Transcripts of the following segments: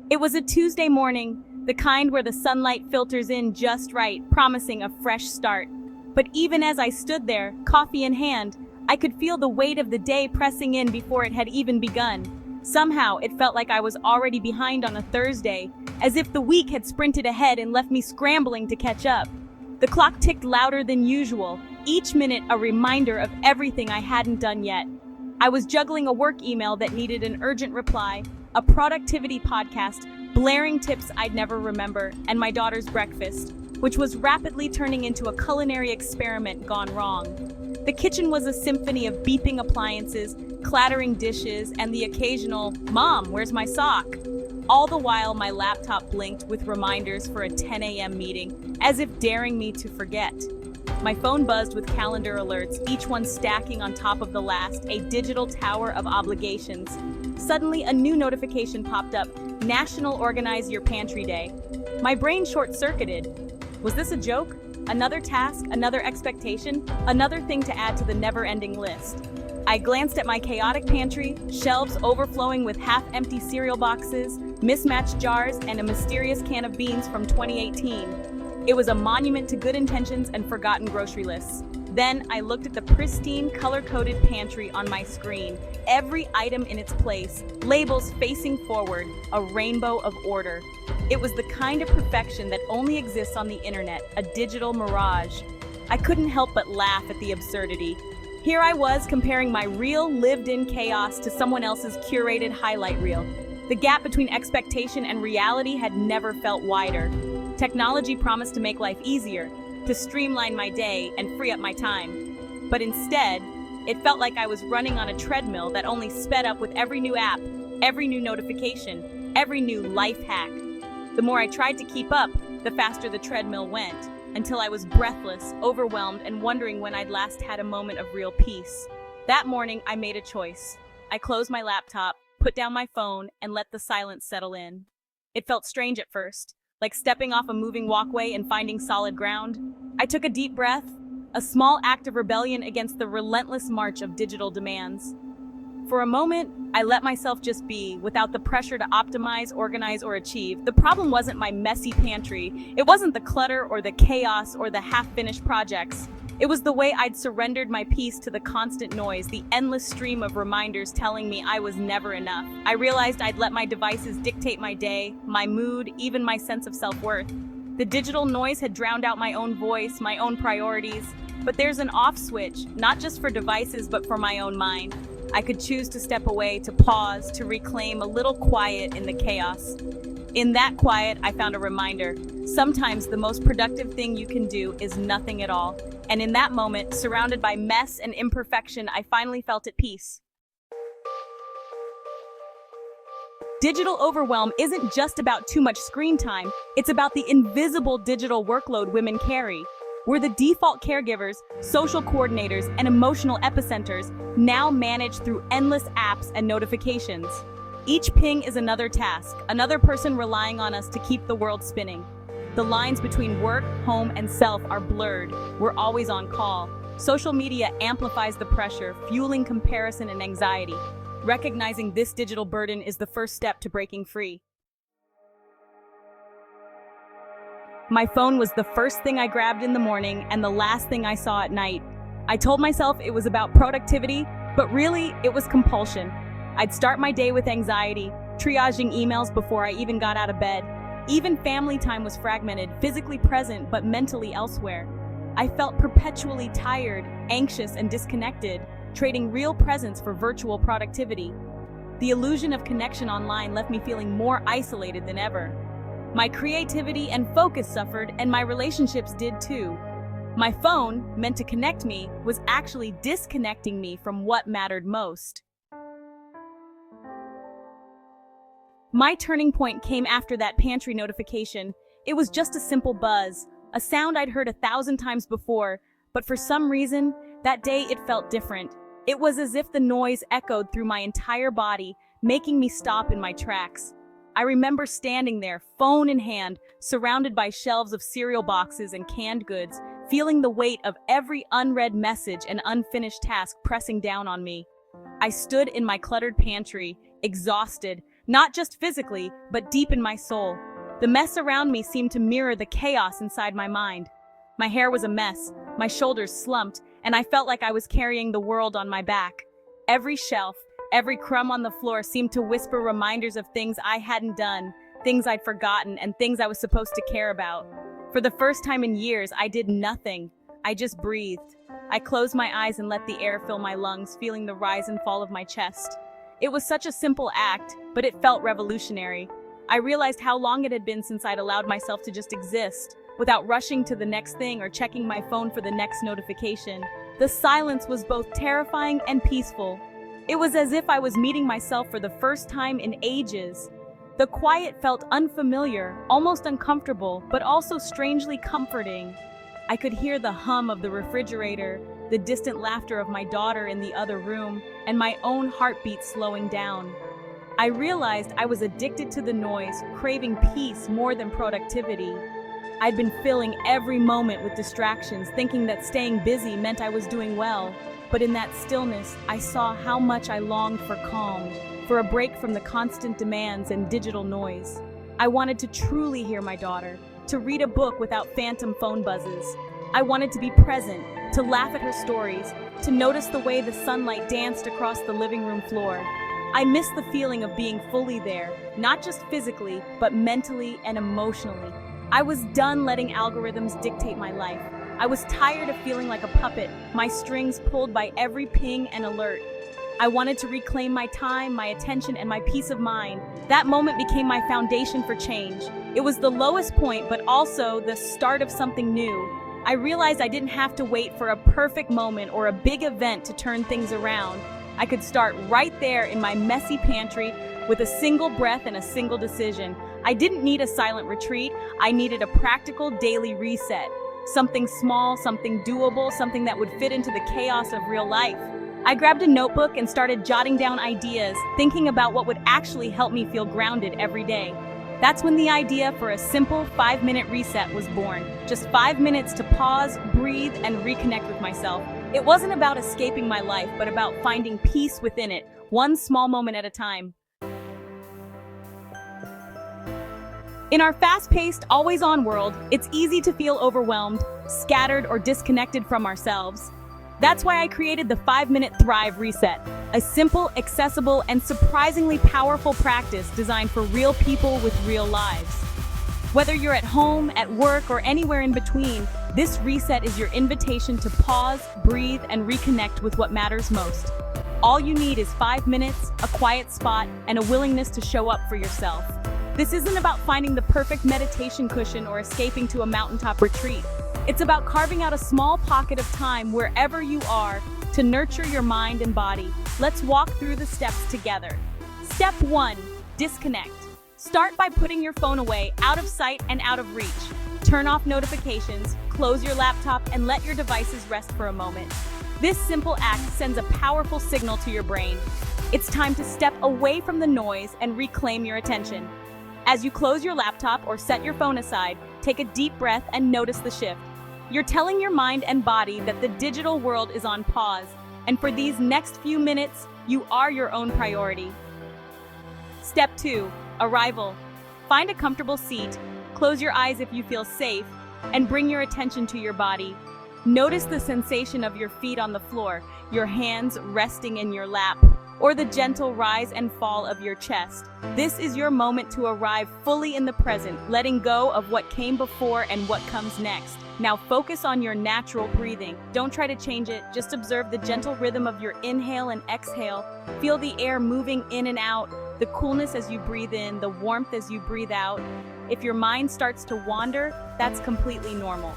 It was a Tuesday morning, the kind where the sunlight filters in just right, promising a fresh start. But even as I stood there, coffee in hand, I could feel the weight of the day pressing in before it had even begun. Somehow, it felt like I was already behind on a Thursday, as if the week had sprinted ahead and left me scrambling to catch up. The clock ticked louder than usual, each minute a reminder of everything I hadn't done yet. I was juggling a work email that needed an urgent reply, a productivity podcast, blaring tips I'd never remember, and my daughter's breakfast, which was rapidly turning into a culinary experiment gone wrong. The kitchen was a symphony of beeping appliances, clattering dishes, and the occasional, "Mom, where's my sock?" All the while, my laptop blinked with reminders for a 10 a.m. meeting, as if daring me to forget. My phone buzzed with calendar alerts, each one stacking on top of the last, a digital tower of obligations. Suddenly, a new notification popped up, National Organize Your Pantry Day. My brain short-circuited. Was this a joke? Another task, another expectation, another thing to add to the never-ending list. I glanced at my chaotic pantry, shelves overflowing with half-empty cereal boxes, mismatched jars, and a mysterious can of beans from 2018. It was a monument to good intentions and forgotten grocery lists. Then I looked at the pristine, color-coded pantry on my screen, every item in its place, labels facing forward, a rainbow of order. It was the kind of perfection that only exists on the internet, a digital mirage. I couldn't help but laugh at the absurdity. Here I was comparing my real, lived-in chaos to someone else's curated highlight reel. The gap between expectation and reality had never felt wider. Technology promised to make life easier, to streamline my day and free up my time. But instead, it felt like I was running on a treadmill that only sped up with every new app, every new notification, every new life hack. The more I tried to keep up, the faster the treadmill went, until I was breathless, overwhelmed, and wondering when I'd last had a moment of real peace. That morning, I made a choice. I closed my laptop, put down my phone, and let the silence settle in. It felt strange at first, like stepping off a moving walkway and finding solid ground. I took a deep breath, a small act of rebellion against the relentless march of digital demands. For a moment, I let myself just be, without the pressure to optimize, organize, or achieve. The problem wasn't my messy pantry. It wasn't the clutter or the chaos or the half-finished projects. It was the way I'd surrendered my peace to the constant noise, the endless stream of reminders telling me I was never enough. I realized I'd let my devices dictate my day, my mood, even my sense of self-worth. The digital noise had drowned out my own voice, my own priorities. But there's an off switch, not just for devices, but for my own mind. I could choose to step away, to pause, to reclaim a little quiet in the chaos. In that quiet, I found a reminder. Sometimes the most productive thing you can do is nothing at all. And in that moment, surrounded by mess and imperfection, I finally felt at peace. Digital overwhelm isn't just about too much screen time. It's about the invisible digital workload women carry. We're the default caregivers, social coordinators, and emotional epicenters, now managed through endless apps and notifications. Each ping is another task, another person relying on us to keep the world spinning. The lines between work, home, and self are blurred. We're always on call. Social media amplifies the pressure, fueling comparison and anxiety. Recognizing this digital burden is the first step to breaking free. My phone was the first thing I grabbed in the morning and the last thing I saw at night. I told myself it was about productivity, but really, it was compulsion. I'd start my day with anxiety, triaging emails before I even got out of bed. Even family time was fragmented, physically present but mentally elsewhere. I felt perpetually tired, anxious, and disconnected, trading real presence for virtual productivity. The illusion of connection online left me feeling more isolated than ever. My creativity and focus suffered, and my relationships did too. My phone, meant to connect me, was actually disconnecting me from what mattered most. My turning point came after that pantry notification. It was just a simple buzz, a sound I'd heard 1,000 times before, but for some reason, that day it felt different. It was as if the noise echoed through my entire body, making me stop in my tracks. I remember standing there, phone in hand, surrounded by shelves of cereal boxes and canned goods, feeling the weight of every unread message and unfinished task pressing down on me. I stood in my cluttered pantry, exhausted, Not just physically, but deep in my soul. The mess around me seemed to mirror the chaos inside my mind. My hair was a mess, my shoulders slumped, and I felt like I was carrying the world on my back. Every shelf, every crumb on the floor seemed to whisper reminders of things I hadn't done, things I'd forgotten, and things I was supposed to care about. For the first time in years, I did nothing. I just breathed. I closed my eyes and let the air fill my lungs, feeling the rise and fall of my chest. It was such a simple act, but it felt revolutionary. I realized how long it had been since I'd allowed myself to just exist, without rushing to the next thing or checking my phone for the next notification. The silence was both terrifying and peaceful. It was as if I was meeting myself for the first time in ages. The quiet felt unfamiliar, almost uncomfortable, but also strangely comforting. I could hear the hum of the refrigerator, the distant laughter of my daughter in the other room, and my own heartbeat slowing down. I realized I was addicted to the noise, craving peace more than productivity. I'd been filling every moment with distractions, thinking that staying busy meant I was doing well. But in that stillness, I saw how much I longed for calm, for a break from the constant demands and digital noise. I wanted to truly hear my daughter, to read a book without phantom phone buzzes. I wanted to be present, to laugh at her stories, to notice the way the sunlight danced across the living room floor. I missed the feeling of being fully there, not just physically, but mentally and emotionally. I was done letting algorithms dictate my life. I was tired of feeling like a puppet, my strings pulled by every ping and alert. I wanted to reclaim my time, my attention, and my peace of mind. That moment became my foundation for change. It was the lowest point, but also the start of something new. I realized I didn't have to wait for a perfect moment or a big event to turn things around. I could start right there in my messy pantry with a single breath and a single decision. I didn't need a silent retreat. I needed a practical daily reset. Something small, something doable, something that would fit into the chaos of real life. I grabbed a notebook and started jotting down ideas, thinking about what would actually help me feel grounded every day. That's when the idea for a simple 5-minute reset was born. Just 5 minutes to pause, breathe, and reconnect with myself. It wasn't about escaping my life, but about finding peace within it, one small moment at a time. In our fast-paced, always-on world, it's easy to feel overwhelmed, scattered, or disconnected from ourselves. That's why I created the 5-Minute Thrive Reset, a simple, accessible, and surprisingly powerful practice designed for real people with real lives. Whether you're at home, at work, or anywhere in between, this reset is your invitation to pause, breathe, and reconnect with what matters most. All you need is 5 minutes, a quiet spot, and a willingness to show up for yourself. This isn't about finding the perfect meditation cushion or escaping to a mountaintop retreat. It's about carving out a small pocket of time wherever you are to nurture your mind and body. Let's walk through the steps together. Step 1, disconnect. Start by putting your phone away, out of sight and out of reach. Turn off notifications, close your laptop, and let your devices rest for a moment. This simple act sends a powerful signal to your brain. It's time to step away from the noise and reclaim your attention. As you close your laptop or set your phone aside, take a deep breath and notice the shift. You're telling your mind and body that the digital world is on pause, and for these next few minutes, you are your own priority. Step 2, arrival. Find a comfortable seat, close your eyes if you feel safe, and bring your attention to your body. Notice the sensation of your feet on the floor, your hands resting in your lap, or the gentle rise and fall of your chest. This is your moment to arrive fully in the present, letting go of what came before and what comes next. Now focus on your natural breathing. Don't try to change it, just observe the gentle rhythm of your inhale and exhale. Feel the air moving in and out, the coolness as you breathe in, the warmth as you breathe out. If your mind starts to wander, that's completely normal.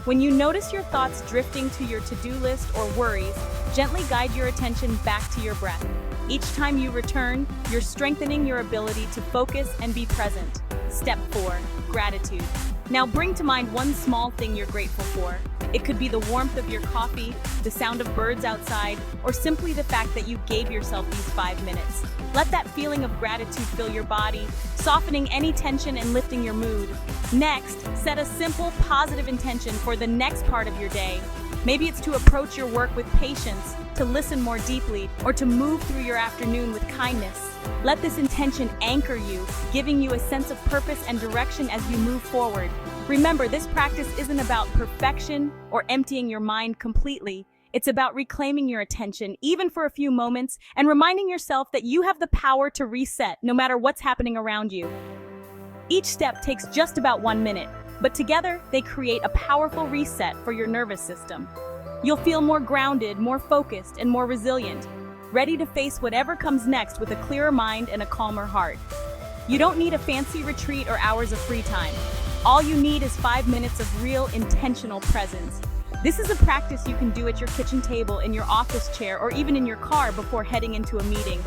When you notice your thoughts drifting to your to-do list or worries, gently guide your attention back to your breath. Each time you return, you're strengthening your ability to focus and be present. Step 4, gratitude. Now bring to mind one small thing you're grateful for. It could be the warmth of your coffee, the sound of birds outside, or simply the fact that you gave yourself these 5 minutes. Let that feeling of gratitude fill your body, softening any tension and lifting your mood. Next, set a simple, positive intention for the next part of your day. Maybe it's to approach your work with patience, to listen more deeply, or to move through your afternoon with kindness. Let this intention anchor you, giving you a sense of purpose and direction as you move forward. Remember, this practice isn't about perfection or emptying your mind completely. It's about reclaiming your attention, even for a few moments, and reminding yourself that you have the power to reset no matter what's happening around you. Each step takes just about 1 minute, but together they create a powerful reset for your nervous system. You'll feel more grounded, more focused, and more resilient, ready to face whatever comes next with a clearer mind and a calmer heart. You don't need a fancy retreat or hours of free time. All you need is 5 minutes of real, intentional presence. This is a practice you can do at your kitchen table, in your office chair, or even in your car before heading into a meeting.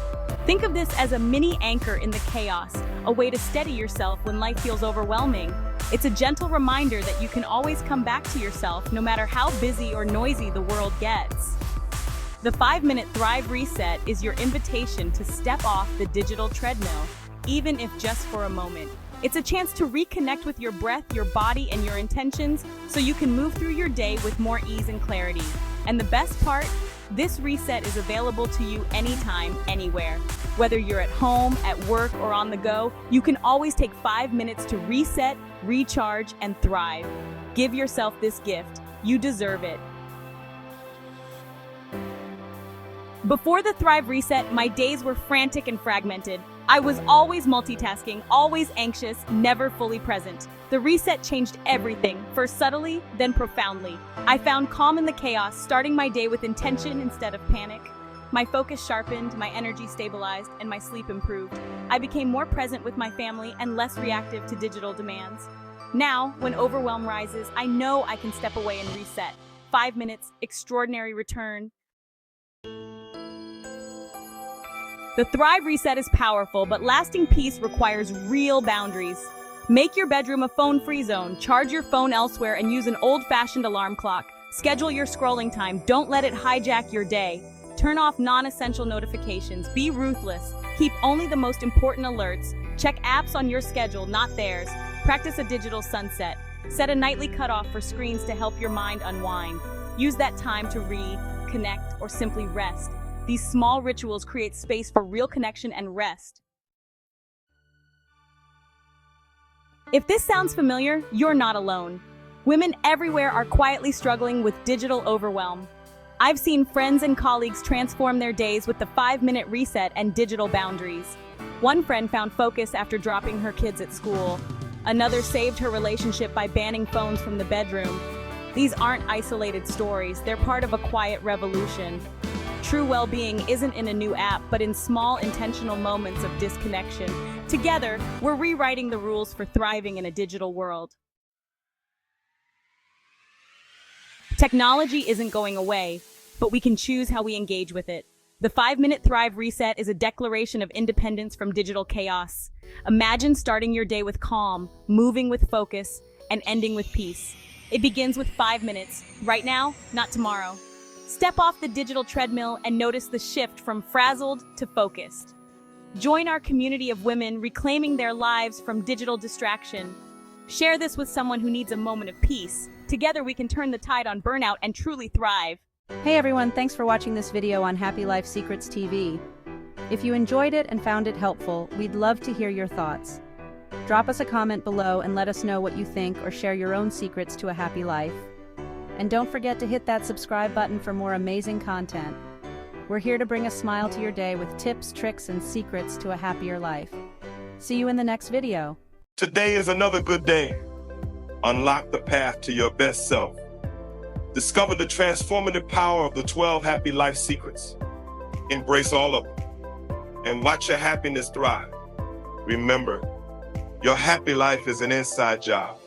Think of this as a mini anchor in the chaos, a way to steady yourself when life feels overwhelming. It's a gentle reminder that you can always come back to yourself no matter how busy or noisy the world gets. The 5-minute Thrive Reset is your invitation to step off the digital treadmill, even if just for a moment. It's a chance to reconnect with your breath, your body, and your intentions so you can move through your day with more ease and clarity. And the best part? This reset is available to you anytime, anywhere. Whether you're at home, at work, or on the go, you can always take 5 minutes to reset, recharge, and thrive. Give yourself this gift. You deserve it. Before the Thrive Reset, my days were frantic and fragmented. I was always multitasking, always anxious, never fully present. The reset changed everything, first subtly, then profoundly. I found calm in the chaos, starting my day with intention instead of panic. My focus sharpened, my energy stabilized, and my sleep improved. I became more present with my family and less reactive to digital demands. Now, when overwhelm rises, I know I can step away and reset. 5 minutes, extraordinary return. The Thrive Reset is powerful, but lasting peace requires real boundaries. Make your bedroom a phone-free zone, charge your phone elsewhere, and use an old-fashioned alarm clock. Schedule your scrolling time, don't let it hijack your day. Turn off non-essential notifications, be ruthless, keep only the most important alerts, check apps on your schedule, not theirs. Practice a digital sunset. Set a nightly cutoff for screens to help your mind unwind. Use that time to read, connect, or simply rest. These small rituals create space for real connection and rest. If this sounds familiar, you're not alone. Women everywhere are quietly struggling with digital overwhelm. I've seen friends and colleagues transform their days with the 5-minute reset and digital boundaries. One friend found focus after dropping her kids at school. Another saved her relationship by banning phones from the bedroom. These aren't isolated stories, they're part of a quiet revolution. True well-being isn't in a new app, but in small, intentional moments of disconnection. Together, we're rewriting the rules for thriving in a digital world. Technology isn't going away, but we can choose how we engage with it. The 5-minute Thrive Reset is a declaration of independence from digital chaos. Imagine starting your day with calm, moving with focus, and ending with peace. It begins with 5 minutes, right now, not tomorrow. Step off the digital treadmill and notice the shift from frazzled to focused. Join our community of women reclaiming their lives from digital distraction. Share this with someone who needs a moment of peace. Together we can turn the tide on burnout and truly thrive. Hey everyone, thanks for watching this video on Happy Life Secrets TV. If you enjoyed it and found it helpful, we'd love to hear your thoughts. Drop us a comment below and let us know what you think, or share your own secrets to a happy life. And don't forget to hit that subscribe button for more amazing content. We're here to bring a smile to your day with tips, tricks, and secrets to a happier life. See you in the next video. Today is another good day. Unlock the path to your best self. Discover the transformative power of the 12 Happy Life Secrets. Embrace all of them and watch your happiness thrive. Remember, your happy life is an inside job.